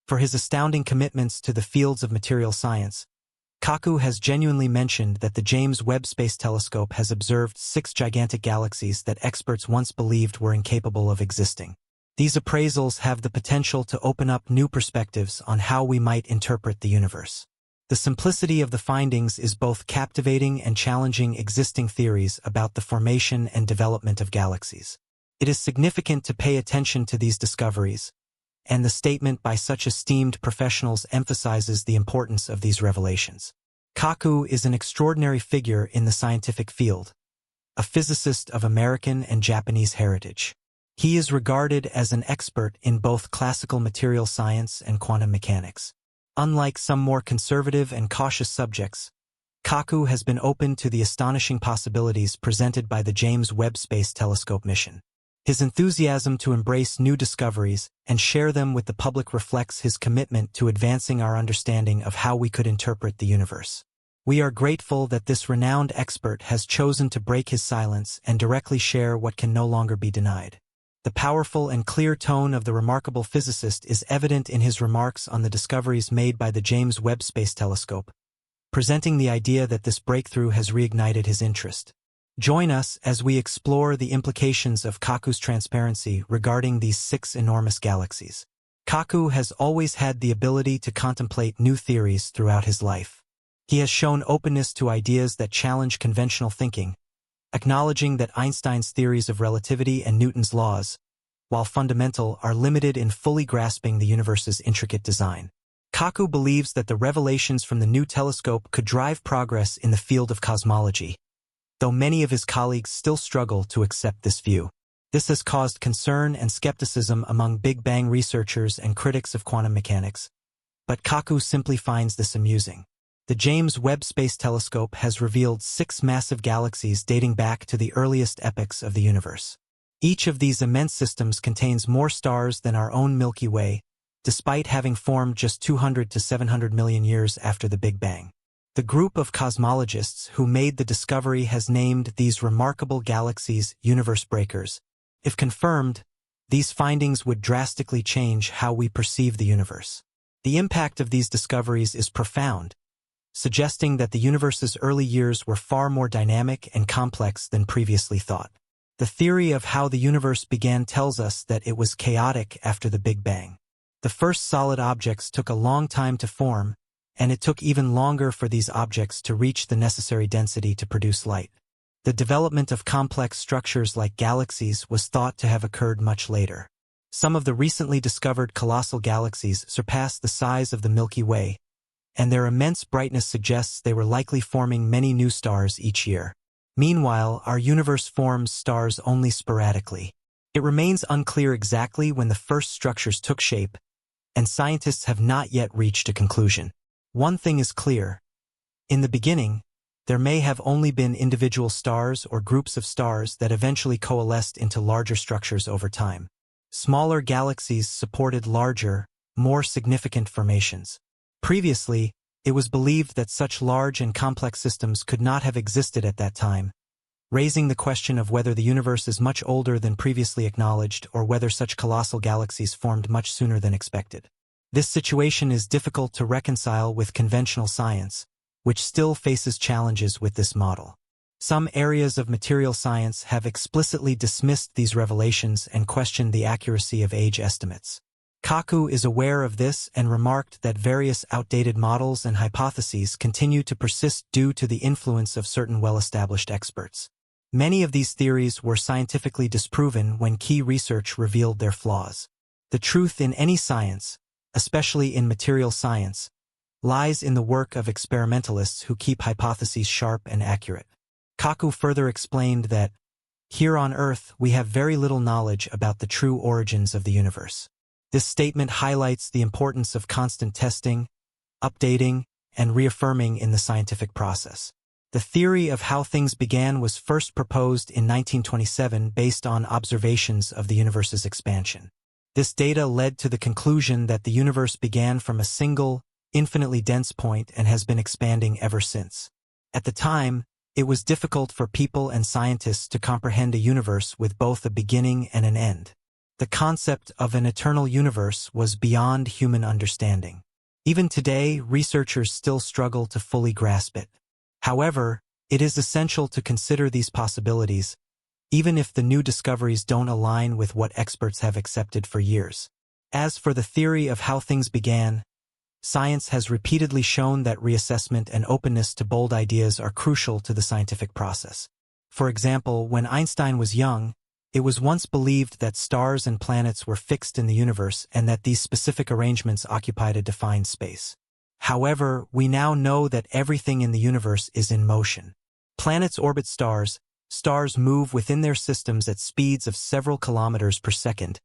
For his astounding commitments to the fields of material science, Kaku has genuinely mentioned that the James Webb Space Telescope has observed 6 gigantic galaxies that experts once believed were incapable of existing. These appraisals have the potential to open up new perspectives on how we might interpret the universe. The simplicity of the findings is both captivating and challenging existing theories about the formation and development of galaxies. It is significant to pay attention to these discoveries, and the statement by such esteemed professionals emphasizes the importance of these revelations. Kaku is an extraordinary figure in the scientific field, a physicist of American and Japanese heritage. He is regarded as an expert in both classical material science and quantum mechanics. Unlike some more conservative and cautious subjects, Kaku has been open to the astonishing possibilities presented by the James Webb Space Telescope mission. His enthusiasm to embrace new discoveries and share them with the public reflects his commitment to advancing our understanding of how we could interpret the universe. We are grateful that this renowned expert has chosen to break his silence and directly share what can no longer be denied. The powerful and clear tone of the remarkable physicist is evident in his remarks on the discoveries made by the James Webb Space Telescope, presenting the idea that this breakthrough has reignited his interest. Join us as we explore the implications of Kaku's transparency regarding these 6 enormous galaxies. Kaku has always had the ability to contemplate new theories throughout his life. He has shown openness to ideas that challenge conventional thinking, acknowledging that Einstein's theories of relativity and Newton's laws, while fundamental, are limited in fully grasping the universe's intricate design. Kaku believes that the revelations from the new telescope could drive progress in the field of cosmology, though many of his colleagues still struggle to accept this view. This has caused concern and skepticism among Big Bang researchers and critics of quantum mechanics, but Kaku simply finds this amusing. The James Webb Space Telescope has revealed 6 massive galaxies dating back to the earliest epochs of the universe. Each of these immense systems contains more stars than our own Milky Way, despite having formed just 200 to 700 million years after the Big Bang. The group of cosmologists who made the discovery has named these remarkable galaxies universe breakers. If confirmed, these findings would drastically change how we perceive the universe. The impact of these discoveries is profound, suggesting that the universe's early years were far more dynamic and complex than previously thought. The theory of how the universe began tells us that it was chaotic after the Big Bang. The first solid objects took a long time to form, and it took even longer for these objects to reach the necessary density to produce light. The development of complex structures like galaxies was thought to have occurred much later. Some of the recently discovered colossal galaxies surpass the size of the Milky Way, and their immense brightness suggests they were likely forming many new stars each year. Meanwhile, our universe forms stars only sporadically. It remains unclear exactly when the first structures took shape, and scientists have not yet reached a conclusion. One thing is clear. In the beginning, there may have only been individual stars or groups of stars that eventually coalesced into larger structures over time. Smaller galaxies supported larger, more significant formations. Previously, it was believed that such large and complex systems could not have existed at that time, raising the question of whether the universe is much older than previously acknowledged or whether such colossal galaxies formed much sooner than expected. This situation is difficult to reconcile with conventional science, which still faces challenges with this model. Some areas of material science have explicitly dismissed these revelations and questioned the accuracy of age estimates. Kaku is aware of this and remarked that various outdated models and hypotheses continue to persist due to the influence of certain well-established experts. Many of these theories were scientifically disproven when key research revealed their flaws. The truth in any science, especially in material science, lies in the work of experimentalists who keep hypotheses sharp and accurate. Kaku further explained that, here on Earth, we have very little knowledge about the true origins of the universe. This statement highlights the importance of constant testing, updating, and reaffirming in the scientific process. The theory of how things began was first proposed in 1927 based on observations of the universe's expansion. This data led to the conclusion that the universe began from a single, infinitely dense point and has been expanding ever since. At the time, it was difficult for people and scientists to comprehend a universe with both a beginning and an end. The concept of an eternal universe was beyond human understanding. Even today, researchers still struggle to fully grasp it. However, it is essential to consider these possibilities, even if the new discoveries don't align with what experts have accepted for years. As for the theory of how things began, science has repeatedly shown that reassessment and openness to bold ideas are crucial to the scientific process. For example, when Einstein was young, it was once believed that stars and planets were fixed in the universe and that these specific arrangements occupied a defined space. However, we now know that everything in the universe is in motion. Planets orbit stars, stars move within their systems at speeds of several kilometers per second,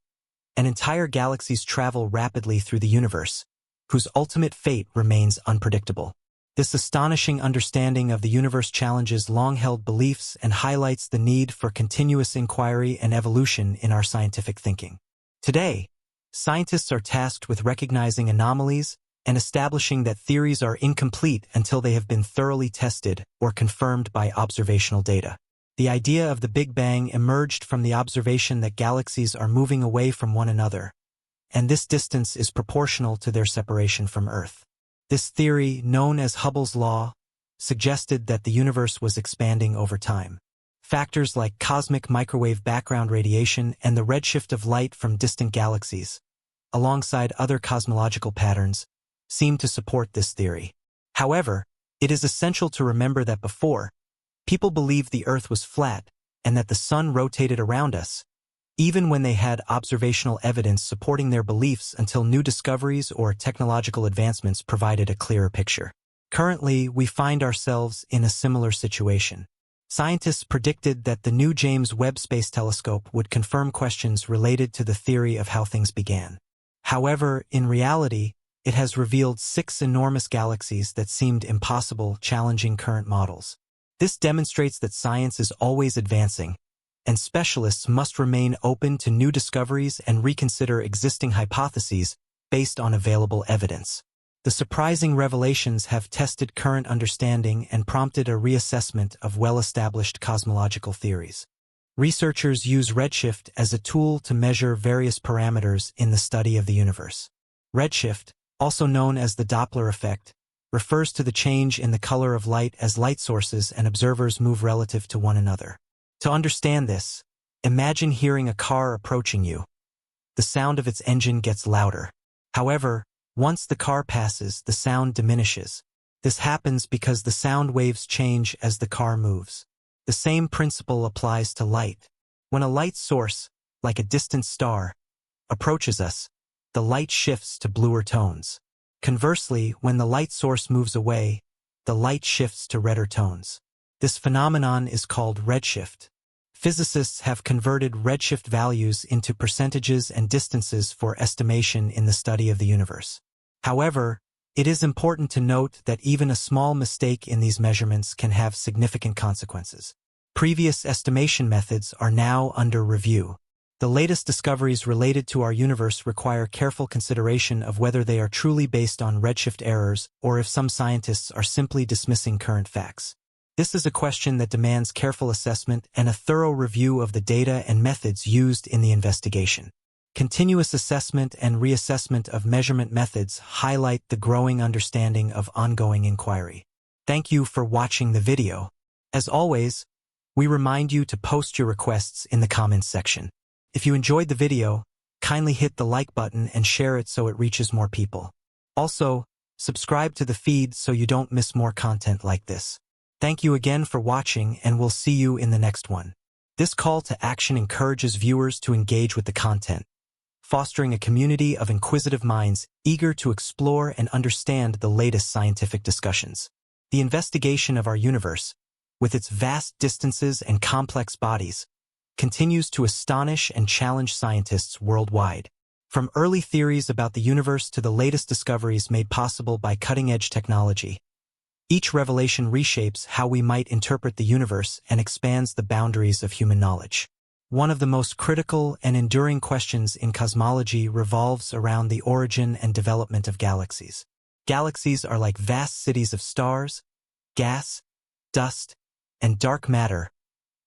and entire galaxies travel rapidly through the universe, whose ultimate fate remains unpredictable. This astonishing understanding of the universe challenges long-held beliefs and highlights the need for continuous inquiry and evolution in our scientific thinking. Today, scientists are tasked with recognizing anomalies and establishing that theories are incomplete until they have been thoroughly tested or confirmed by observational data. The idea of the Big Bang emerged from the observation that galaxies are moving away from one another, and this distance is proportional to their separation from Earth. This theory, known as Hubble's law, suggested that the universe was expanding over time. Factors like cosmic microwave background radiation and the redshift of light from distant galaxies, alongside other cosmological patterns, seem to support this theory. However, it is essential to remember that before, people believed the Earth was flat and that the Sun rotated around us, even when they had observational evidence supporting their beliefs until new discoveries or technological advancements provided a clearer picture. Currently, we find ourselves in a similar situation. Scientists predicted that the new James Webb Space Telescope would confirm questions related to the theory of how things began. However, in reality, it has revealed 6 enormous galaxies that seemed impossible, challenging current models. This demonstrates that science is always advancing, and specialists must remain open to new discoveries and reconsider existing hypotheses based on available evidence. The surprising revelations have tested current understanding and prompted a reassessment of well-established cosmological theories. Researchers use redshift as a tool to measure various parameters in the study of the universe. Redshift, also known as the Doppler effect, refers to the change in the color of light as light sources and observers move relative to one another. To understand this, imagine hearing a car approaching you. The sound of its engine gets louder. However, once the car passes, the sound diminishes. This happens because the sound waves change as the car moves. The same principle applies to light. When a light source, like a distant star, approaches us, the light shifts to bluer tones. Conversely, when the light source moves away, the light shifts to redder tones. This phenomenon is called redshift. Physicists have converted redshift values into percentages and distances for estimation in the study of the universe. However, it is important to note that even a small mistake in these measurements can have significant consequences. Previous estimation methods are now under review. The latest discoveries related to our universe require careful consideration of whether they are truly based on redshift errors or if some scientists are simply dismissing current facts. This is a question that demands careful assessment and a thorough review of the data and methods used in the investigation. Continuous assessment and reassessment of measurement methods highlight the growing understanding of ongoing inquiry. Thank you for watching the video. As always, we remind you to post your requests in the comments section. If you enjoyed the video, kindly hit the like button and share it so it reaches more people. Also, subscribe to the feed so you don't miss more content like this. Thank you again for watching, and we'll see you in the next one. This call to action encourages viewers to engage with the content, fostering a community of inquisitive minds eager to explore and understand the latest scientific discussions. The investigation of our universe, with its vast distances and complex bodies, continues to astonish and challenge scientists worldwide. From early theories about the universe to the latest discoveries made possible by cutting-edge technology, each revelation reshapes how we might interpret the universe and expands the boundaries of human knowledge. One of the most critical and enduring questions in cosmology revolves around the origin and development of galaxies. Galaxies are like vast cities of stars, gas, dust, and dark matter,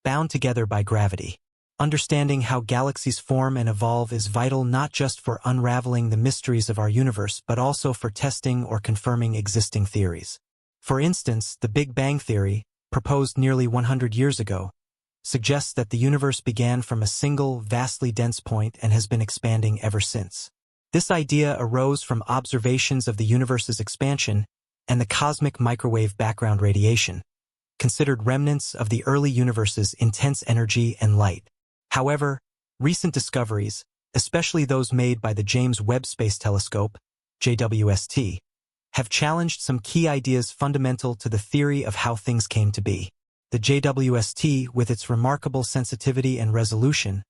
bound together by gravity. understanding how galaxies form and evolve is vital not just for unraveling the mysteries of our universe but also for testing or confirming existing theories. For instance, the Big Bang theory, proposed nearly 100 years ago, suggests that the universe began from a single, vastly dense point and has been expanding ever since. This idea arose from observations of the universe's expansion and the cosmic microwave background radiation, considered remnants of the early universe's intense energy and light. However, recent discoveries, especially those made by the James Webb Space Telescope, JWST, have challenged some key ideas fundamental to the theory of how things came to be. The JWST, with its remarkable sensitivity and resolution,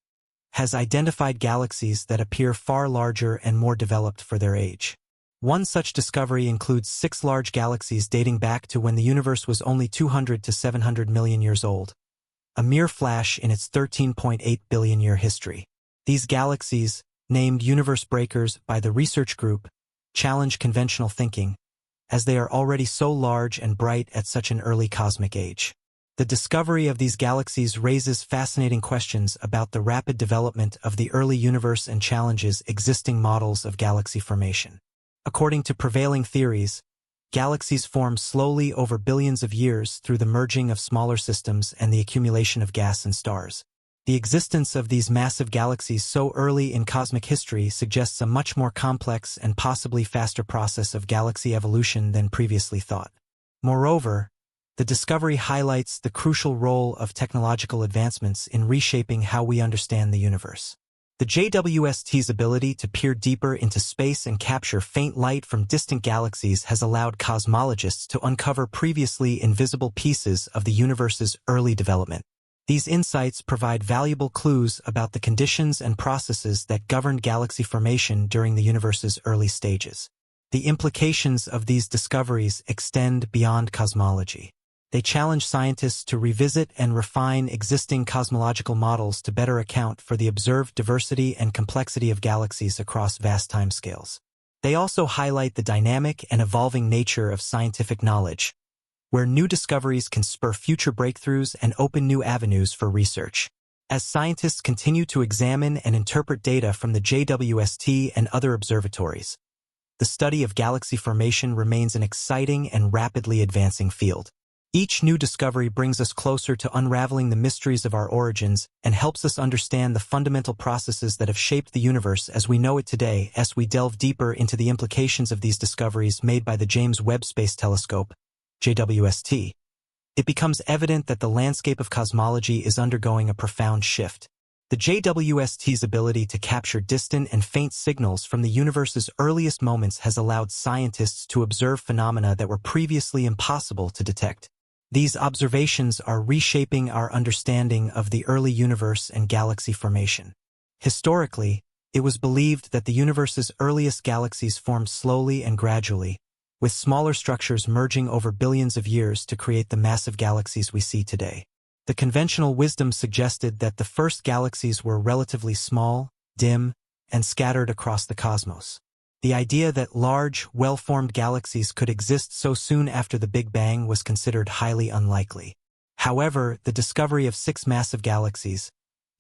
has identified galaxies that appear far larger and more developed for their age. One such discovery includes 6 large galaxies dating back to when the universe was only 200 to 700 million years old, a mere flash in its 13.8 billion-year history. These galaxies, named universe breakers by the research group, challenge conventional thinking, as they are already so large and bright at such an early cosmic age. The discovery of these galaxies raises fascinating questions about the rapid development of the early universe and challenges existing models of galaxy formation. According to prevailing theories, galaxies form slowly over billions of years through the merging of smaller systems and the accumulation of gas and stars. The existence of these massive galaxies so early in cosmic history suggests a much more complex and possibly faster process of galaxy evolution than previously thought. Moreover, the discovery highlights the crucial role of technological advancements in reshaping how we understand the universe. The JWST's ability to peer deeper into space and capture faint light from distant galaxies has allowed cosmologists to uncover previously invisible pieces of the universe's early development. These insights provide valuable clues about the conditions and processes that governed galaxy formation during the universe's early stages. The implications of these discoveries extend beyond cosmology. They challenge scientists to revisit and refine existing cosmological models to better account for the observed diversity and complexity of galaxies across vast timescales. They also highlight the dynamic and evolving nature of scientific knowledge, where new discoveries can spur future breakthroughs and open new avenues for research. As scientists continue to examine and interpret data from the JWST and other observatories, the study of galaxy formation remains an exciting and rapidly advancing field. Each new discovery brings us closer to unraveling the mysteries of our origins and helps us understand the fundamental processes that have shaped the universe as we know it today. As we delve deeper into the implications of these discoveries made by the James Webb Space Telescope, JWST, it becomes evident that the landscape of cosmology is undergoing a profound shift. The JWST's ability to capture distant and faint signals from the universe's earliest moments has allowed scientists to observe phenomena that were previously impossible to detect. These observations are reshaping our understanding of the early universe and galaxy formation. Historically, it was believed that the universe's earliest galaxies formed slowly and gradually, with smaller structures merging over billions of years to create the massive galaxies we see today. The conventional wisdom suggested that the first galaxies were relatively small, dim, and scattered across the cosmos. The idea that large, well-formed galaxies could exist so soon after the Big Bang was considered highly unlikely. However, the discovery of 6 massive galaxies,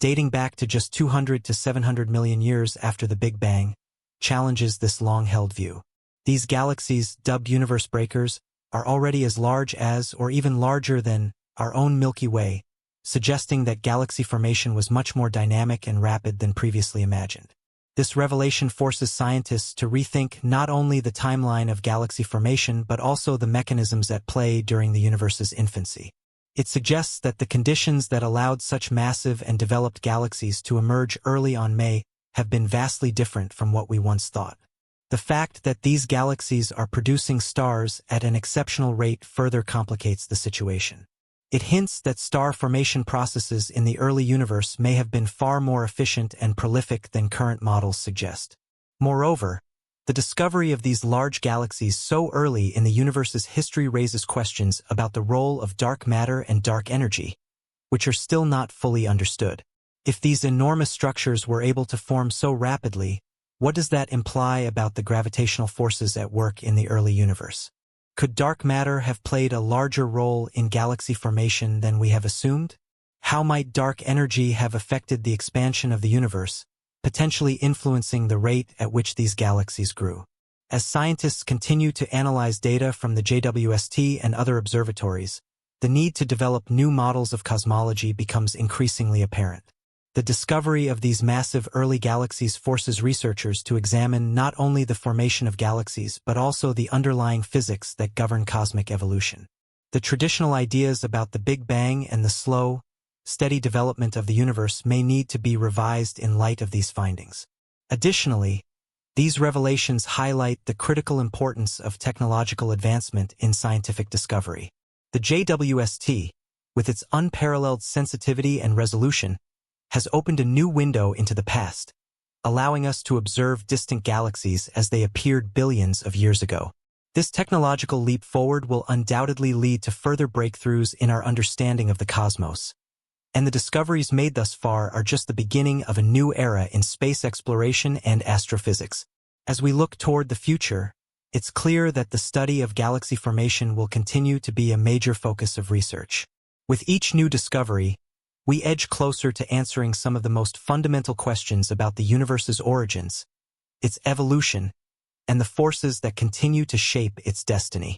dating back to just 200 to 700 million years after the Big Bang, challenges this long-held view. These galaxies, dubbed universe breakers, are already as large as or even larger than our own Milky Way, suggesting that galaxy formation was much more dynamic and rapid than previously imagined. This revelation forces scientists to rethink not only the timeline of galaxy formation but also the mechanisms at play during the universe's infancy. It suggests that the conditions that allowed such massive and developed galaxies to emerge early on may have been vastly different from what we once thought. The fact that these galaxies are producing stars at an exceptional rate further complicates the situation. It hints that star formation processes in the early universe may have been far more efficient and prolific than current models suggest. Moreover, the discovery of these large galaxies so early in the universe's history raises questions about the role of dark matter and dark energy, which are still not fully understood. If these enormous structures were able to form so rapidly, what does that imply about the gravitational forces at work in the early universe? Could dark matter have played a larger role in galaxy formation than we have assumed? How might dark energy have affected the expansion of the universe, potentially influencing the rate at which these galaxies grew? As scientists continue to analyze data from the JWST and other observatories, the need to develop new models of cosmology becomes increasingly apparent. The discovery of these massive early galaxies forces researchers to examine not only the formation of galaxies but also the underlying physics that govern cosmic evolution. The traditional ideas about the Big Bang and the slow, steady development of the universe may need to be revised in light of these findings. Additionally, these revelations highlight the critical importance of technological advancement in scientific discovery. The JWST, with its unparalleled sensitivity and resolution, has opened a new window into the past, allowing us to observe distant galaxies as they appeared billions of years ago. This technological leap forward will undoubtedly lead to further breakthroughs in our understanding of the cosmos. And the discoveries made thus far are just the beginning of a new era in space exploration and astrophysics. As we look toward the future, it's clear that the study of galaxy formation will continue to be a major focus of research. With each new discovery, we edge closer to answering some of the most fundamental questions about the universe's origins, its evolution, and the forces that continue to shape its destiny.